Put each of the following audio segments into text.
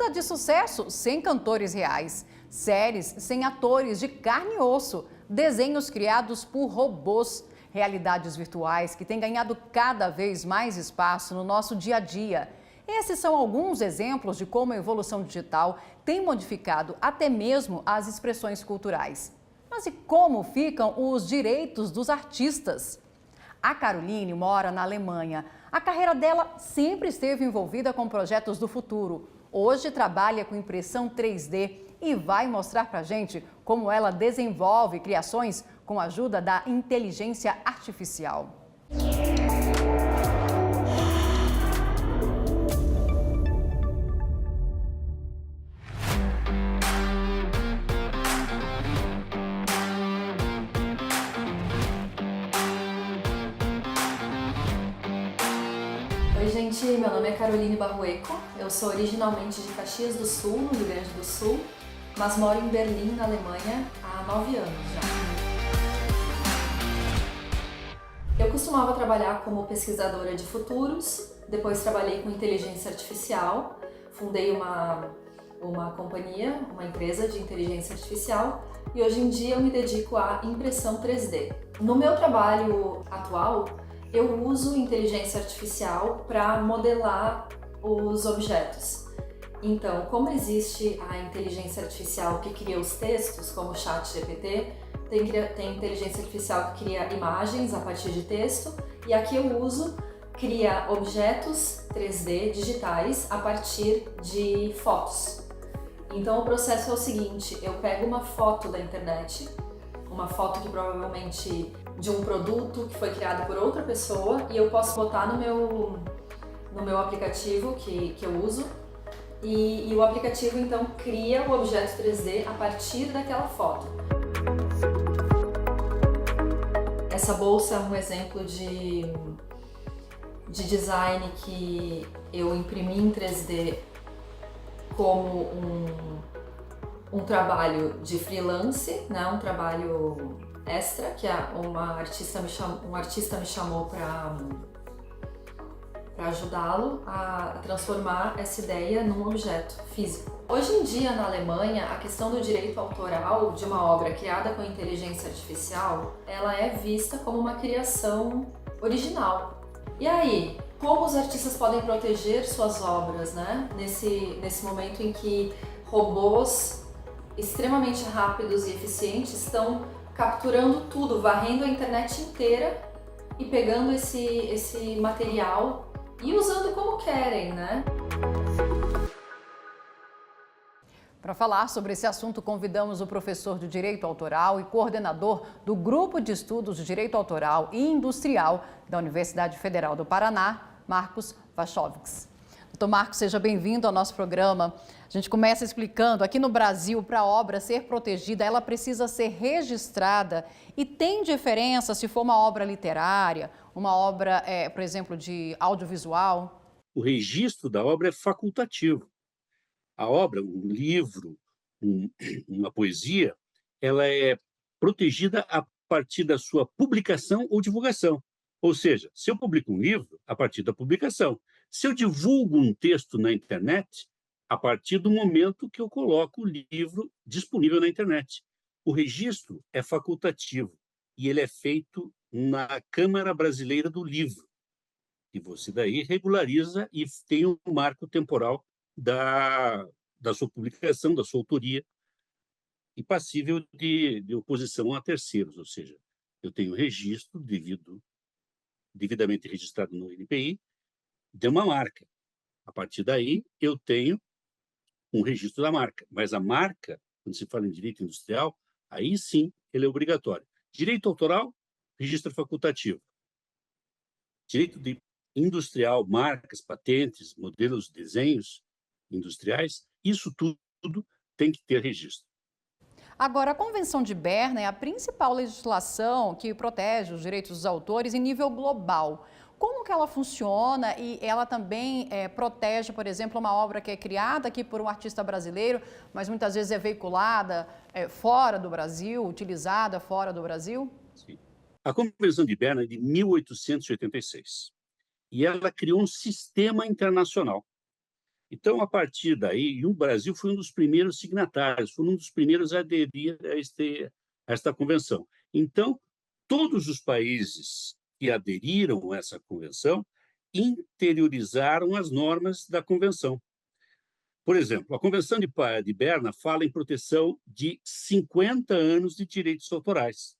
Moda de sucesso sem cantores reais, séries sem atores de carne e osso, desenhos criados por robôs, realidades virtuais que têm ganhado cada vez mais espaço no nosso dia a dia. Esses são alguns exemplos de como a evolução digital tem modificado até mesmo as expressões culturais. Mas e como ficam os direitos dos artistas? A Caroline mora na Alemanha. A carreira dela sempre esteve envolvida com projetos do futuro. Hoje trabalha com impressão 3D e vai mostrar pra gente como ela desenvolve criações com a ajuda da inteligência artificial. Oi gente, meu nome é Caroline Barrueco, eu sou originalmente de Caxias do Sul, no Rio Grande do Sul, mas moro em Berlim, na Alemanha, há 9 anos já. Eu costumava trabalhar como pesquisadora de futuros, depois trabalhei com inteligência artificial, fundei uma companhia, uma empresa de inteligência artificial e hoje em dia eu me dedico à impressão 3D. No meu trabalho atual, eu uso inteligência artificial para modelar os objetos. Então, como existe a inteligência artificial que cria os textos, como o ChatGPT, tem inteligência artificial que cria imagens a partir de texto, e a que eu uso cria objetos 3D digitais a partir de fotos. Então, o processo é o seguinte: eu pego uma foto da internet, uma foto que provavelmente de um produto que foi criado por outra pessoa, e eu posso botar no meu aplicativo que eu uso, e o aplicativo então cria o objeto 3D a partir daquela foto. Essa bolsa é um exemplo de design que eu imprimi em 3D como um trabalho de freelance, né? Um trabalho extra, que um artista me chamou para ajudá-lo a transformar essa ideia num objeto físico. Hoje em dia, na Alemanha, a questão do direito autoral de uma obra criada com inteligência artificial, ela é vista como uma criação original. E aí, como os artistas podem proteger suas obras, né? Nesse momento em que robôs extremamente rápidos e eficientes estão capturando tudo, varrendo a internet inteira e pegando esse material e usando como querem, né? Para falar sobre esse assunto, convidamos o professor de Direito Autoral e coordenador do Grupo de Estudos de Direito Autoral e Industrial da Universidade Federal do Paraná, Marcos Wachowicz. Doutor Marcos, seja bem-vindo ao nosso programa. A gente começa explicando, aqui no Brasil, para a obra ser protegida, ela precisa ser registrada e tem diferença se for uma obra literária, uma obra, por exemplo, de audiovisual? O registro da obra é facultativo. A obra, um livro, uma poesia, ela é protegida a partir da sua publicação ou divulgação. Ou seja, se eu publico um livro, a partir da publicação. Se eu divulgo um texto na internet, a partir do momento que eu coloco o livro disponível na internet. O registro é facultativo e ele é feito na Câmara Brasileira do Livro. E você daí regulariza e tem um marco temporal da sua publicação, da sua autoria, e passível de oposição a terceiros, ou seja, eu tenho registro devidamente registrado no NPI de uma marca. A partir daí, eu tenho um registro da marca, mas a marca, quando se fala em direito industrial, aí sim ele é obrigatório. Direito autoral, registro facultativo. Direito industrial, marcas, patentes, modelos, desenhos industriais, isso tudo tem que ter registro. Agora, a Convenção de Berna é a principal legislação que protege os direitos dos autores em nível global. Como que ela funciona e ela também protege, por exemplo, uma obra que é criada aqui por um artista brasileiro, mas muitas vezes é veiculada fora do Brasil, utilizada fora do Brasil? Sim. A Convenção de Berna é de 1886 e ela criou um sistema internacional Então, a partir daí, e o Brasil foi um dos primeiros signatários, foi um dos primeiros a aderir a esta convenção. Então, todos os países que aderiram a essa convenção interiorizaram as normas da convenção. Por exemplo, a Convenção de Berna fala em proteção de 50 anos de direitos autorais.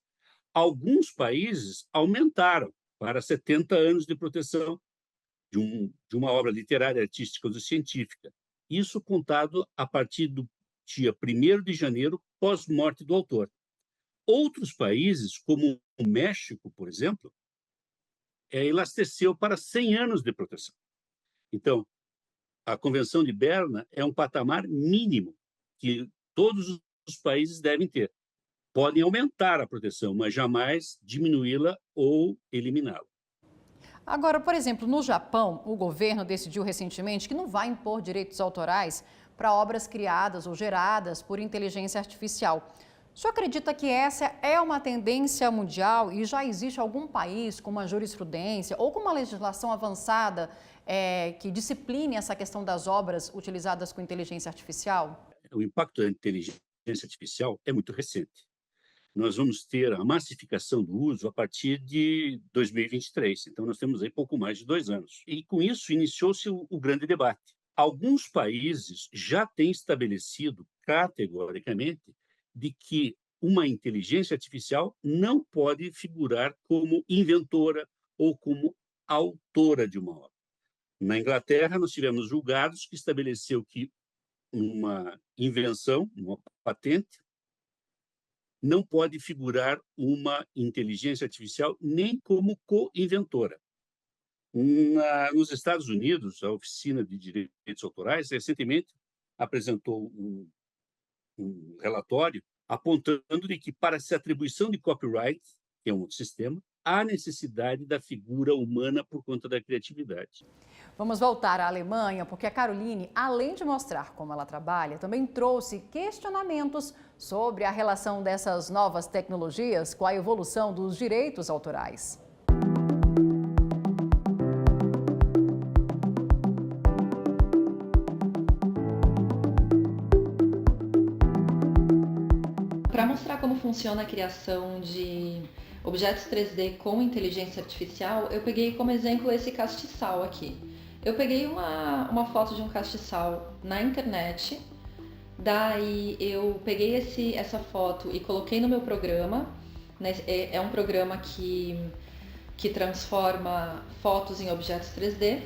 Alguns países aumentaram para 70 anos de proteção de uma obra literária, artística ou científica. Isso contado a partir do dia 1º de janeiro, pós-morte do autor. Outros países, como o México, por exemplo, elasteceu para 100 anos de proteção. Então, a Convenção de Berna é um patamar mínimo que todos os países devem ter. Podem aumentar a proteção, mas jamais diminuí-la ou eliminá-la. Agora, por exemplo, no Japão, o governo decidiu recentemente que não vai impor direitos autorais para obras criadas ou geradas por inteligência artificial. O senhor acredita que essa é uma tendência mundial e já existe algum país com uma jurisprudência ou com uma legislação avançada que discipline essa questão das obras utilizadas com inteligência artificial? O impacto da inteligência artificial é muito recente. Nós vamos ter a massificação do uso a partir de 2023. Então, nós temos aí pouco mais de 2 anos. E, com isso, iniciou-se o grande debate. Alguns países já têm estabelecido categoricamente de que uma inteligência artificial não pode figurar como inventora ou como autora de uma obra. Na Inglaterra, nós tivemos julgados que estabeleceu que uma invenção, uma patente, não pode figurar uma inteligência artificial nem como co-inventora. Nos Estados Unidos, a Oficina de Direitos Autorais recentemente apresentou um relatório apontando de que, para essa atribuição de copyright, que é um outro sistema, há necessidade da figura humana por conta da criatividade. Vamos voltar à Alemanha, porque a Caroline, além de mostrar como ela trabalha, também trouxe questionamentos sobre a relação dessas novas tecnologias com a evolução dos direitos autorais. Para mostrar como funciona a criação de objetos 3D com inteligência artificial, eu peguei como exemplo esse castiçal aqui. Eu peguei uma foto de um castiçal na internet, daí eu peguei essa foto e coloquei no meu programa, né? É um programa que transforma fotos em objetos 3D.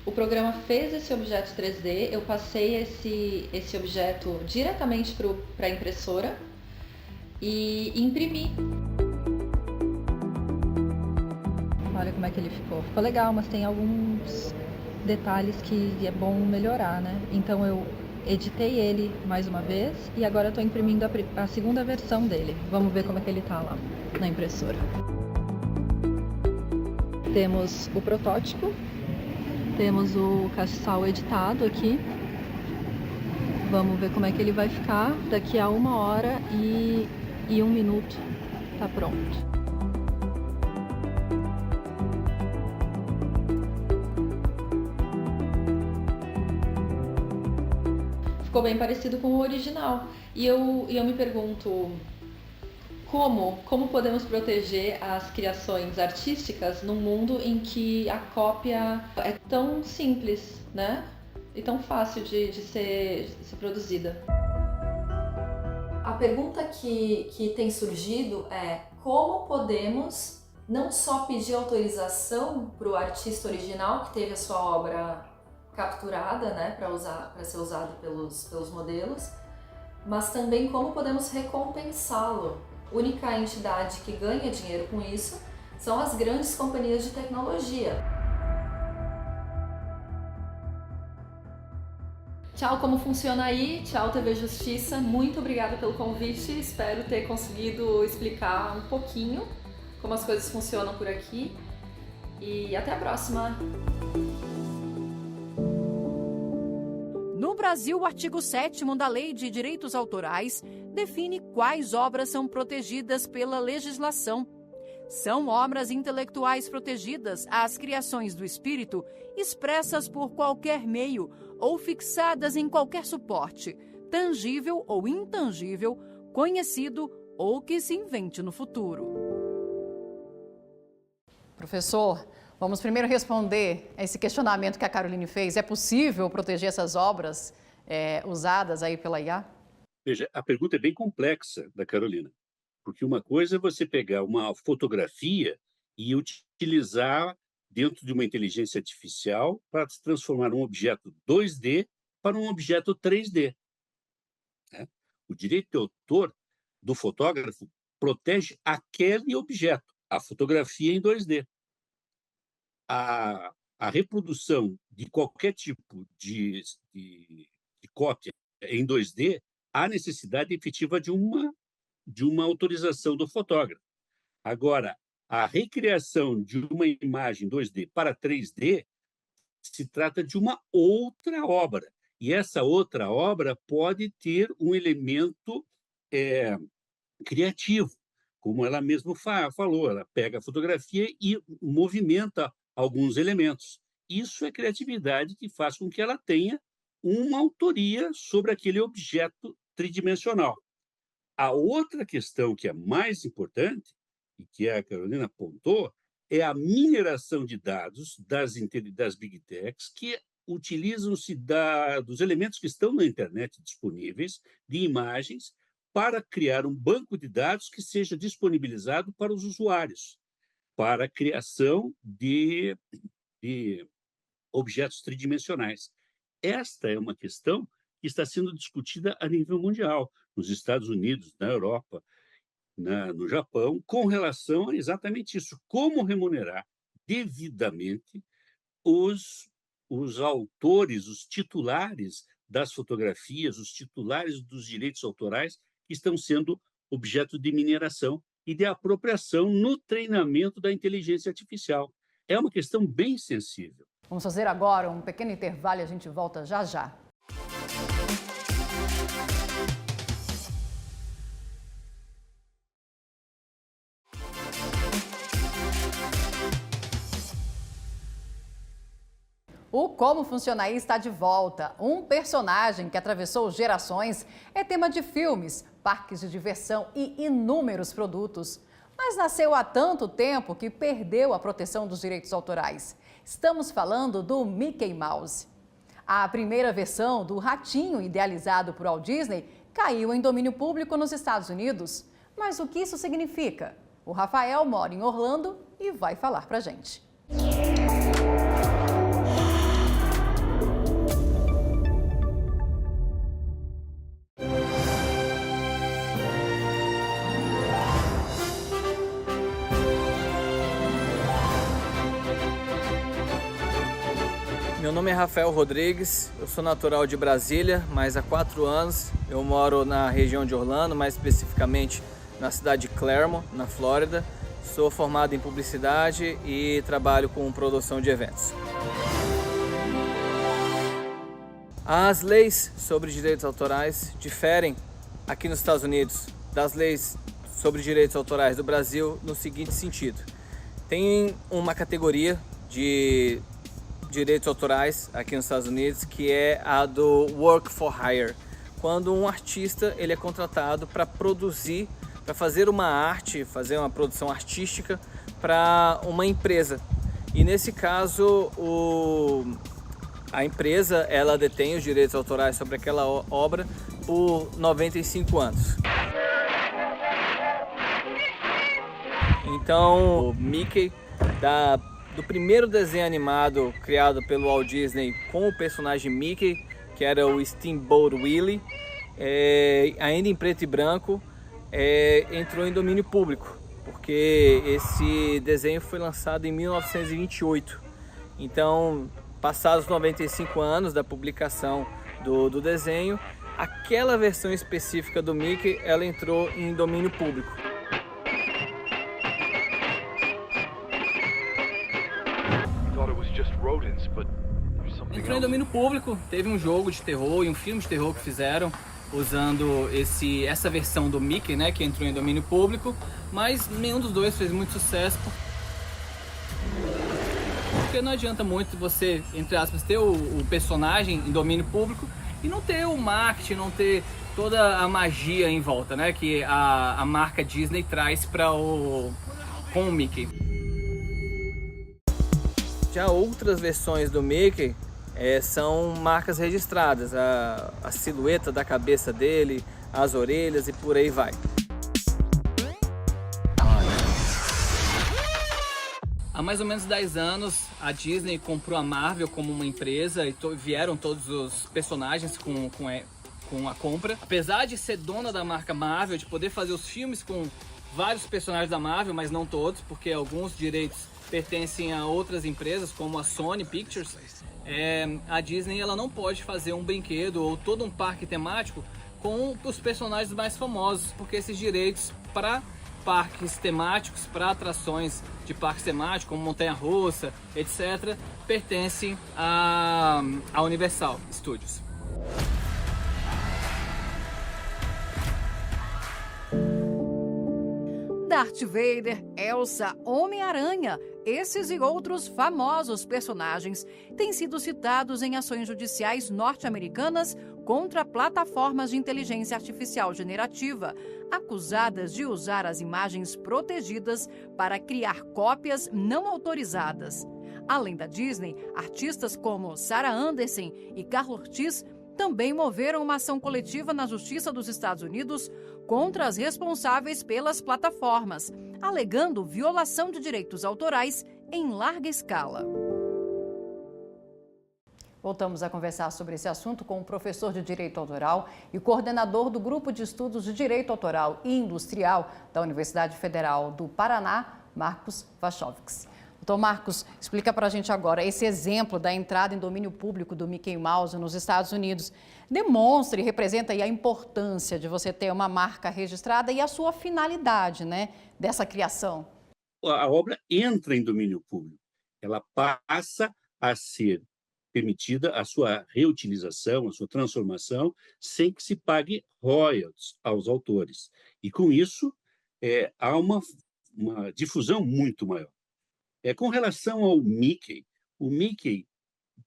O programa fez esse objeto 3D, eu passei esse objeto diretamente para a impressora e imprimi. Olha como é que ele ficou. Ficou legal, mas tem alguns detalhes que é bom melhorar, né? Então eu editei ele mais uma vez e agora estou imprimindo a segunda versão dele. Vamos ver como é que ele tá lá na impressora. Temos o protótipo, temos o castiçal editado aqui. Vamos ver como é que ele vai ficar. Daqui a 1 hora e 1 minuto tá pronto. Ficou bem parecido com o original. E eu me pergunto como podemos proteger as criações artísticas num mundo em que a cópia é tão simples, né? E tão fácil de ser produzida. A pergunta que tem surgido é como podemos não só pedir autorização para o artista original que teve a sua obra capturada, né, para ser usado pelos modelos, mas também como podemos recompensá-lo. A única entidade que ganha dinheiro com isso são as grandes companhias de tecnologia. Tchau, como funciona aí? Tchau, TV Justiça. Muito obrigada pelo convite. Espero ter conseguido explicar um pouquinho como as coisas funcionam por aqui. E até a próxima! No Brasil, o artigo 7º da Lei de Direitos Autorais define quais obras são protegidas pela legislação. São obras intelectuais protegidas às criações do espírito, expressas por qualquer meio ou fixadas em qualquer suporte, tangível ou intangível, conhecido ou que se invente no futuro. Professor, vamos primeiro responder a esse questionamento que a Caroline fez. É possível proteger essas obras usadas aí pela IA? Veja, a pergunta é bem complexa da Carolina, porque uma coisa é você pegar uma fotografia e utilizar dentro de uma inteligência artificial para transformar um objeto 2D para um objeto 3D. Né? O direito de autor do fotógrafo protege aquele objeto, a fotografia em 2D. A reprodução de qualquer tipo de cópia em 2D, há necessidade efetiva de uma autorização do fotógrafo. Agora, a recriação de uma imagem 2D para 3D se trata de uma outra obra. E essa outra obra pode ter um elemento criativo, como ela mesma falou. Ela pega a fotografia e movimenta alguns elementos. Isso é criatividade que faz com que ela tenha uma autoria sobre aquele objeto tridimensional. A outra questão que é mais importante, e que a Carolina apontou, é a mineração de dados das Big Techs, que utilizam-se dos elementos que estão na internet disponíveis, de imagens, para criar um banco de dados que seja disponibilizado para os usuários, para a criação de objetos tridimensionais. Esta é uma questão que está sendo discutida a nível mundial, nos Estados Unidos, na Europa, no Japão, com relação a exatamente isso, como remunerar devidamente os autores, os titulares das fotografias, os titulares dos direitos autorais que estão sendo objeto de mineração e de apropriação no treinamento da inteligência artificial. É uma questão bem sensível. Vamos fazer agora um pequeno intervalo e a gente volta já já. O Como Funciona Aí está de volta. Um personagem que atravessou gerações é tema de filmes, parques de diversão e inúmeros produtos. Mas nasceu há tanto tempo que perdeu a proteção dos direitos autorais. Estamos falando do Mickey Mouse. A primeira versão do ratinho idealizado por Walt Disney caiu em domínio público nos Estados Unidos. Mas o que isso significa? O Rafael mora em Orlando e vai falar pra gente. Meu nome é Rafael Rodrigues, eu sou natural de Brasília, mas há 4 anos eu moro na região de Orlando, mais especificamente na cidade de Claremont, na Flórida. Sou formado em publicidade e trabalho com produção de eventos. As leis sobre direitos autorais diferem aqui nos Estados Unidos das leis sobre direitos autorais do Brasil no seguinte sentido. Tem uma categoria de direitos autorais aqui nos Estados Unidos, que é a do work for hire, quando um artista ele é contratado para produzir, para fazer uma arte, fazer uma produção artística para uma empresa. E nesse caso, a empresa ela detém os direitos autorais sobre aquela obra por 95 anos. Então, o Mickey do primeiro desenho animado criado pelo Walt Disney com o personagem Mickey, que era o Steamboat Willie, ainda em preto e branco, entrou em domínio público, porque esse desenho foi lançado em 1928. Então, passados 95 anos da publicação do desenho, aquela versão específica do Mickey, ela entrou em domínio público. Entrou em domínio público, teve um jogo de terror e um filme de terror que fizeram usando essa versão do Mickey, né, que entrou em domínio público, mas nenhum dos dois fez muito sucesso. Porque não adianta muito você, entre aspas, ter o personagem em domínio público e não ter o marketing, não ter toda a magia em volta, né, que a marca Disney traz com o Mickey. Já outras versões do Mickey são marcas registradas, a silhueta da cabeça dele, as orelhas e por aí vai. Há mais ou menos 10 anos, a Disney comprou a Marvel como uma empresa e vieram todos os personagens com a compra. Apesar de ser dona da marca Marvel, de poder fazer os filmes com vários personagens da Marvel, mas não todos, porque alguns direitos pertencem a outras empresas, como a Sony Pictures, a Disney ela não pode fazer um brinquedo ou todo um parque temático com os personagens mais famosos, porque esses direitos para parques temáticos, para atrações de parques temáticos, como montanha-russa, etc., pertencem à Universal Studios. Darth Vader, Elsa, Homem-Aranha, esses e outros famosos personagens têm sido citados em ações judiciais norte-americanas contra plataformas de inteligência artificial generativa, acusadas de usar as imagens protegidas para criar cópias não autorizadas. Além da Disney, artistas como Sarah Anderson e Carla Ortiz também moveram uma ação coletiva na Justiça dos Estados Unidos contra as responsáveis pelas plataformas, alegando violação de direitos autorais em larga escala. Voltamos a conversar sobre esse assunto com o professor de Direito Autoral e coordenador do Grupo de Estudos de Direito Autoral e Industrial da Universidade Federal do Paraná, Marcos Wachowski. Doutor Marcos, explica para a gente agora, esse exemplo da entrada em domínio público do Mickey Mouse nos Estados Unidos demonstra e representa aí a importância de você ter uma marca registrada e a sua finalidade, né, dessa criação. A obra entra em domínio público, ela passa a ser permitida a sua reutilização, a sua transformação, sem que se pague royalties aos autores. E com isso, há uma difusão muito maior. Com relação ao Mickey, o Mickey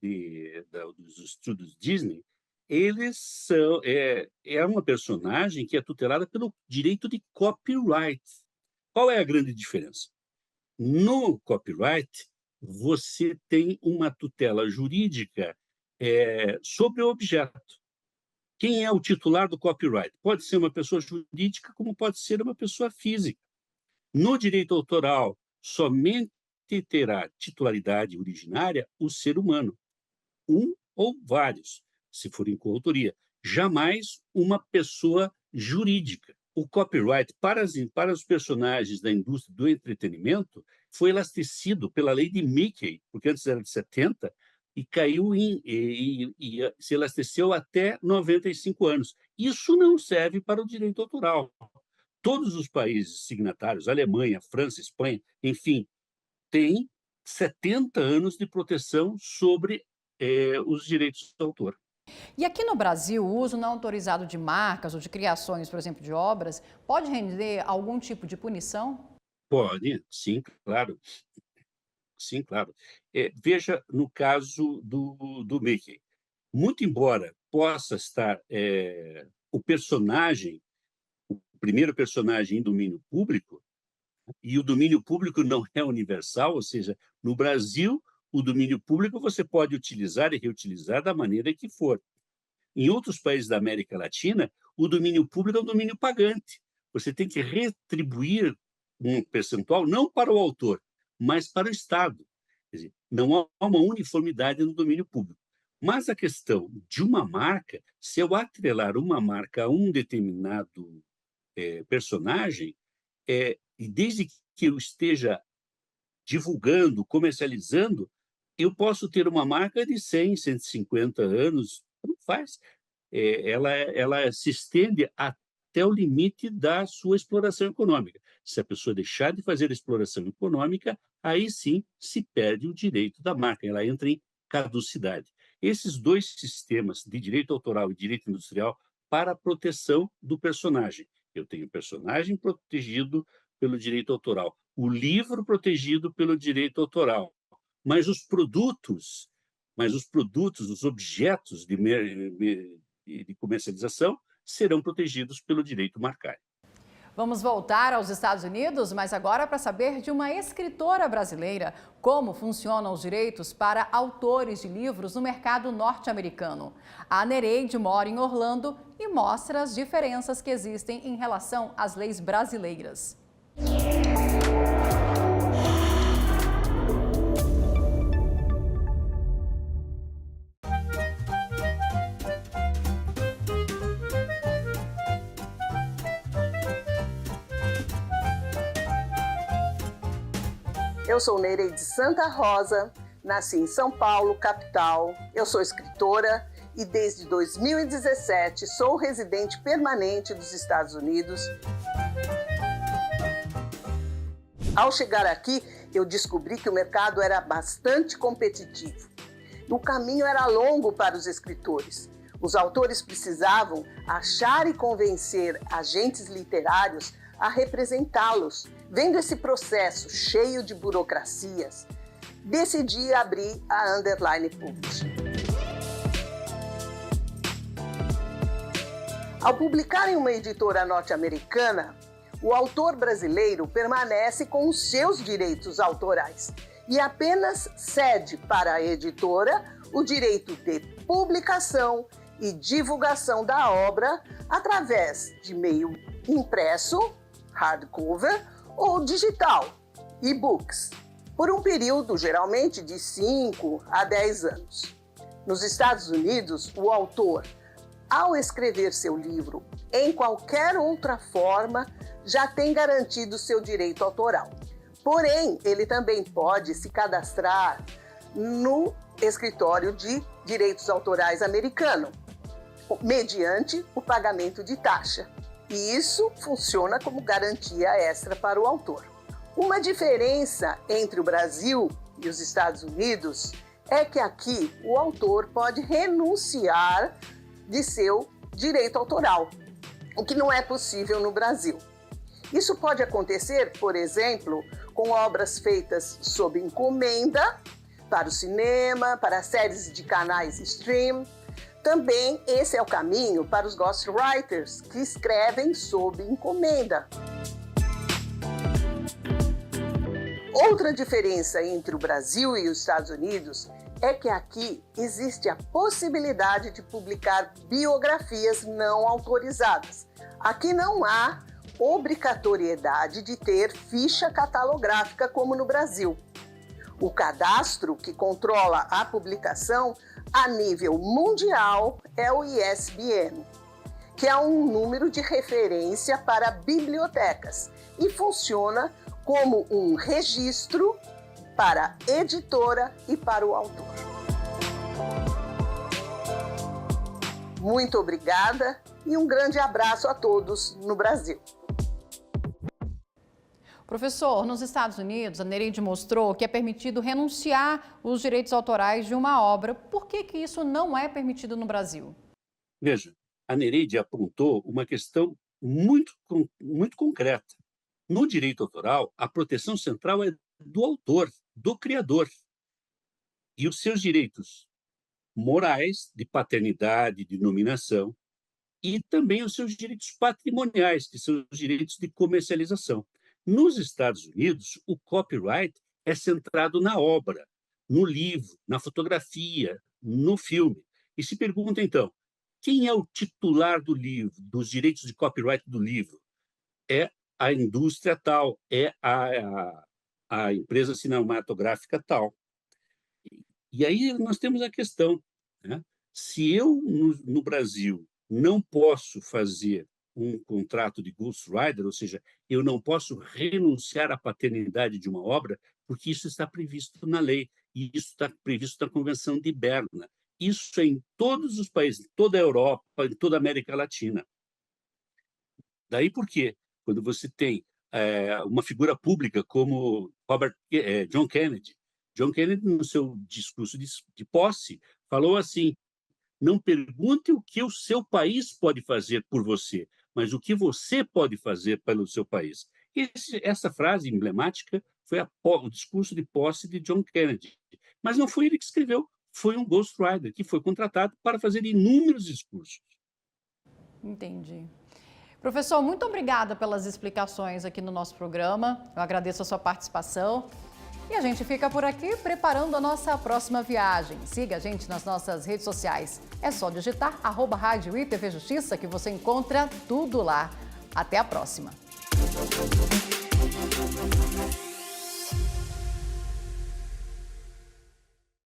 dos estúdios Disney, é uma personagem que é tutelada pelo direito de copyright. Qual é a grande diferença? No copyright, você tem uma tutela jurídica sobre o objeto. Quem é o titular do copyright? Pode ser uma pessoa jurídica, como pode ser uma pessoa física. No direito autoral, somente terá titularidade originária o ser humano, um ou vários, se for em coautoria, jamais uma pessoa jurídica. O copyright para os personagens da indústria do entretenimento foi elastecido pela lei de Mickey, porque antes era de 70, e caiu e se elasteceu até 95 anos. Isso não serve para o direito autoral. Todos os países signatários, Alemanha, França, Espanha, enfim, têm 70 anos de proteção sobre os direitos do autor. E aqui no Brasil, o uso não autorizado de marcas ou de criações, por exemplo, de obras, pode render algum tipo de punição? Pode, sim, claro. Sim, claro. Veja no caso do Mickey. Muito embora possa estar o primeiro personagem em domínio público, e o domínio público não é universal, ou seja, no Brasil, o domínio público você pode utilizar e reutilizar da maneira que for. Em outros países da América Latina, o domínio público é um domínio pagante. Você tem que retribuir um percentual não para o autor, mas para o Estado. Quer dizer, não há uma uniformidade no domínio público. Mas a questão de uma marca, se eu atrelar uma marca a um determinado personagem, e desde que eu esteja divulgando, comercializando, eu posso ter uma marca de 100, 150 anos, não faz. Ela se estende até o limite da sua exploração econômica. Se a pessoa deixar de fazer exploração econômica, aí sim se perde o direito da marca, ela entra em caducidade. Esses dois sistemas de direito autoral e direito industrial para a proteção do personagem. Eu tenho o personagem protegido pelo direito autoral, o livro protegido pelo direito autoral, mas os objetos de comercialização serão protegidos pelo direito marcário. Vamos voltar aos Estados Unidos, mas agora para saber de uma escritora brasileira como funcionam os direitos para autores de livros no mercado norte-americano. A Nereide mora em Orlando e mostra as diferenças que existem em relação às leis brasileiras. Eu sou Nereide Santa Rosa, nasci em São Paulo, capital. Eu sou escritora e desde 2017 sou residente permanente dos Estados Unidos. Ao chegar aqui, eu descobri que o mercado era bastante competitivo. O caminho era longo para os escritores. Os autores precisavam achar e convencer agentes literários a representá-los. Vendo esse processo cheio de burocracias, decidi abrir a Underline Publishing. Ao publicar em uma editora norte-americana, o autor brasileiro permanece com os seus direitos autorais e apenas cede para a editora o direito de publicação e divulgação da obra através de meio impresso, hardcover, ou digital, e-books, por um período geralmente de 5 a 10 anos. Nos Estados Unidos, o autor, ao escrever seu livro em qualquer outra forma, já tem garantido seu direito autoral. Porém, ele também pode se cadastrar no escritório de direitos autorais americano, mediante o pagamento de taxa. E isso funciona como garantia extra para o autor. Uma diferença entre o Brasil e os Estados Unidos é que aqui o autor pode renunciar de seu direito autoral, o que não é possível no Brasil. Isso pode acontecer, por exemplo, com obras feitas sob encomenda para o cinema, para séries de canais stream. Também esse é o caminho para os ghostwriters, que escrevem sob encomenda. Outra diferença entre o Brasil e os Estados Unidos é que aqui existe a possibilidade de publicar biografias não autorizadas. Aqui não há obrigatoriedade de ter ficha catalográfica como no Brasil. O cadastro que controla a publicação a nível mundial é o ISBN, que é um número de referência para bibliotecas e funciona como um registro para a editora e para o autor. Muito obrigada e um grande abraço a todos no Brasil. Professor, nos Estados Unidos, a Nereide mostrou que é permitido renunciar os direitos autorais de uma obra. Por que isso não é permitido no Brasil? Veja, a Nereide apontou uma questão muito concreta. No direito autoral, a proteção central é do autor, do criador. E os seus direitos morais, de paternidade, de nominação, e também os seus direitos patrimoniais, que são os direitos de comercialização. Nos Estados Unidos, o copyright é centrado na obra, no livro, na fotografia, no filme. E se pergunta, então, quem é o titular do livro, dos direitos de copyright do livro? É a indústria tal, é a empresa cinematográfica tal. E aí nós temos a questão, né? Se eu, no Brasil, não posso fazer um contrato de ghostwriter, ou seja, eu não posso renunciar à paternidade de uma obra, porque isso está previsto na lei, e isso está previsto na Convenção de Berna. Isso é em todos os países, em toda a Europa, em toda a América Latina. Daí por quê? Quando você tem uma figura pública como John Kennedy, no seu discurso de posse, falou assim: Não pergunte o que o seu país pode fazer por você, mas o que você pode fazer pelo seu país. Essa frase emblemática foi o discurso de posse de John Kennedy. Mas não foi ele que escreveu, foi um ghostwriter que foi contratado para fazer inúmeros discursos. Entendi. Professor, muito obrigada pelas explicações aqui no nosso programa. Eu agradeço a sua participação. E a gente fica por aqui preparando a nossa próxima viagem. Siga a gente nas nossas redes sociais. É só digitar @Rádio e TV Justiça que você encontra tudo lá. Até a próxima.